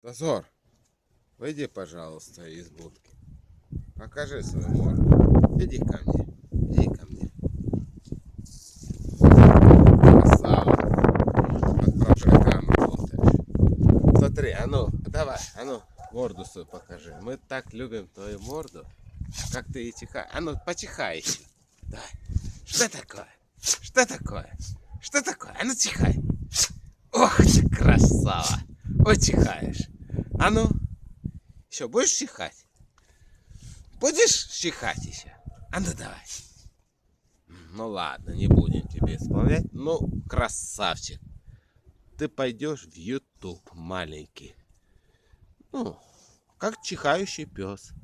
Дозор, выйди, пожалуйста, из будки. Покажи свою морду. Иди ко мне. Иди ко мне. Красава. Под прожектором работаешь. Смотри, а ну, давай, а ну, морду свою покажи. Мы так любим твою морду, как ты и чихаешь. А ну, почихай еще. Давай. Что такое? Что такое? Что такое? А ну, чихай. Ох ты, красава. Ой, чихаешь. А ну, еще будешь чихать? Будешь чихать еще? А ну давай. Ну ладно, не будем тебе исполнять. Ну, красавчик. Ты пойдешь в YouTube маленький. Ну, как чихающий пес.